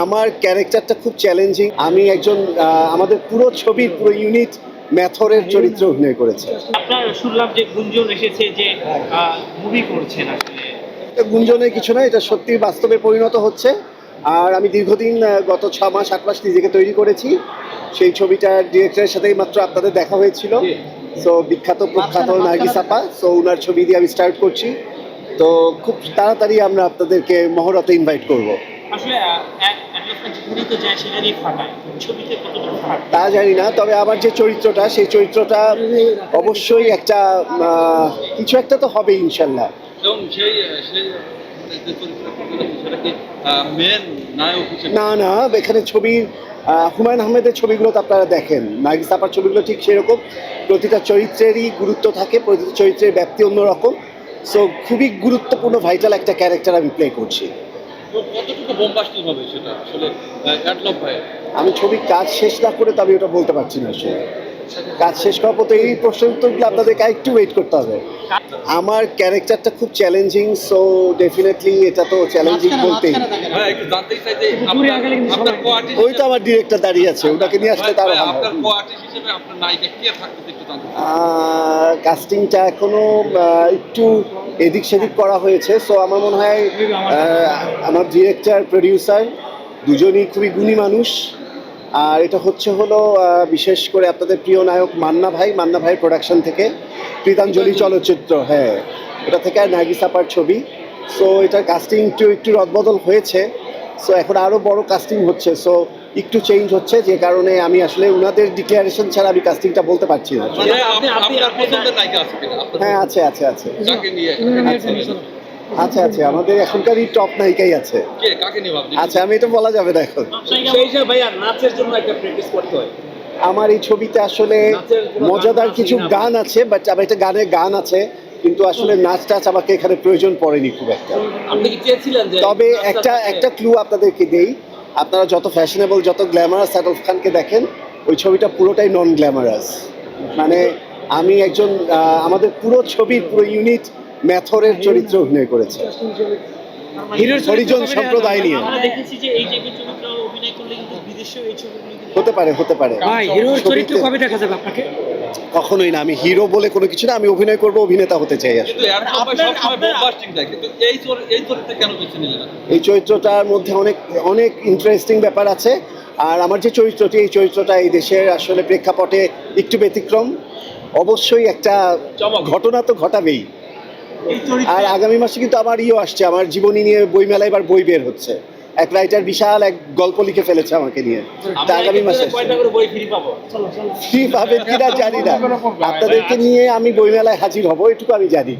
আমার ক্যারেক্টারটা খুব চ্যালেঞ্জিং। আমি একজন আমাদের পুরো ছবির পুরো ইউনিট ম্যাথরের চরিত্রে অভিনয় করেছে। আপনার শুনলাম যে গুঞ্জন এসেছে যে মুভি করছেন আসলে। এটা গুঞ্জনের কিছু না, এটা সত্যি বাস্তবে পরিণত হচ্ছে। আর আমি দীর্ঘদিন গত 6 মাস 8 মাস নিজেকে তৈরি করেছি। সেই ছবিটার ডিরেক্টরের সাথেই মাত্র আপনাদের দেখা হয়েছিল। সো বিখ্যাত প্রখ্যাত নার্গিস আপা, সো ওনার ছবি দিয়ে আমি স্টার্ট করছি। তো খুব তাড়াতাড়ি আমরা আপনাদেরকে মহরতে ইনভাইট করব। আসলে যেখানেই তো যায় সেখানেই ফাটায়, ছবিতে কতটুকু ফাটায় তা জানি না, তবে আমার যে চরিত্রটা সেই চরিত্রটা অবশ্যই একটা কিছু একটা তো হবে ইনশাল্লাহ। এবং সেই সেই যে চরিত্রটা করবেন সেটা কি মেন নায়ক হিসেবে? না না, এখানে ছবির হুমায়ুন আহমেদের ছবিগুলো তো আপনারা দেখেন, নার্গিস আপার ছবিগুলো ঠিক সেরকম। প্রতিটা চরিত্রেরই গুরুত্ব থাকে, প্রতিটা চরিত্রের ব্যাপ্তি অন্যরকম। সো খুবই গুরুত্বপূর্ণ ভাইটাল একটা ক্যারেক্টার আমি প্লে করছি। তো কতটুকু বোমবাস্টিং হবে সেটা আসলে অ্যাডলব ভাই? আমি ছবির কাজ শেষ না করে তো আমি ওটা বলতে পারছি না আসলে। কাজ শেষ করার পর তো এই প্রশ্নের উত্তরগুলো আপনাদেরকে একটু ওয়েট করতে হবে। আমার ক্যারেক্টারটা খুব চ্যালেঞ্জিং, সো ডেফিনেটলি এটা তো চ্যালেঞ্জিং বলতেই। হ্যাঁ, একটু জানতেই চাই যে আপনার কো-আর্টিস্ট ওই তো আমার ডিরেক্টর দাঁড়িয়ে আছে, ওটাকে নিয়ে আসলে তার আপনার কো-আর্টিস্ট হিসেবে আপনার নায়িকা কে থাকতে একটু জানতে চাই। কাস্টিংটা এখনো একটু এদিক সেদিক করা হয়েছে। সো আমার মনে হয় আমার ডিরেক্টর প্রডিউসার দুজনই খুবই গুণী মানুষ। আর এটা হলো বিশেষ করে আপনাদের প্রিয় নায়ক মান্না ভাইয়ের প্রোডাকশন থেকে, প্রীতাঞ্জলি চলচ্চিত্র, হ্যাঁ, এটা থেকে আর নার্গিস আপার ছবি। সো এটার কাস্টিং একটু রদবদল হয়েছে। সো এখন আরও বড় কাস্টিং হচ্ছে, সো একটু চেঞ্জ হচ্ছে, যে কারণে আমি আসলে ওনাদের ডিক্লারেশন ছাড়া আমি কাস্টিংটা বলতে পারছি না। আপনার পছন্দের নায়িকা আছে কিনা? হ্যাঁ, আছে। কাকে নিয়ে আছে, আমাদের এখনকারই টপ নায়িকাই আছে। কাকে নিয়ে ভাবছেন? আচ্ছা, আমি এটা বলা যাবে না এখন। সেই যে ভাইয়া নাচের জন্য একটা প্র্যাকটিস করতে হয়। আমার এই ছবিতে আসলে মজাদার কিছু গান আছে, বাট আমার একটা গান আছে, কিন্তু আসলে নাচ টাচ আমাকে এখানে প্রয়োজন পড়েনি খুব একটা। আপনি কি চেয়েছিলেন যে তবে একটা ক্লু আপনাদেরকে দেই, আপনারা যত ফ্যাশনেবল যত গ্ল্যামারাস শাহরুখ খানকে দেখেন, ওই ছবিটা পুরোটাই নন গ্ল্যামারাস। মানে আমি একজন আমাদের পুরো ছবির পুরো ইউনিট ম্যাথরের চরিত্রে অভিনয় করেছে, হরিজন সম্প্রদায় নিয়ে। আমরা দেখেছি যে এই টাইপের চরিত্র অভিনয় করলে কিন্তু বিদেশেও এই ছবিগুলো কিন্তু হতে পারে। ভাই হিরোর চরিত্র কবে দেখা যাবে আপনাকে? কখনোই না, আমি হিরো বলে কোনো কিছু না, আমি অভিনয় করব, অভিনেতা হতে চাই আসলে। কিন্তু অ্যাডলব ভাই সবসময় বোমবাস্টিং দেয়, কিন্তু এই চরিত্রে কেন বেছে নিলেন না? এই চরিত্রটার মধ্যে অনেক ইন্টারেস্টিং ব্যাপার আছে। আর আমার যে চরিত্রটি, এই চরিত্রটা এই দেশের আসলে প্রেক্ষাপটে একটু ব্যতিক্রম। অবশ্যই একটা ঘটনা তো ঘটাবেই। আর আগামী মাসে কিন্তু আমার আসছে, আমার জীবনী নিয়ে বইমেলায় এবার বই বের হচ্ছে। এক রাইটার বিশাল এক গল্প লিখে ফেলেছে আমাকে নিয়ে। তা আগামী মাসে কয়টা করে বই ফ্রি পাবো? ফ্রি পাবেন কিনা জানি না, আপনাদেরকে নিয়ে আমি বইমেলায় হাজির হব, এটুকু আমি জানি।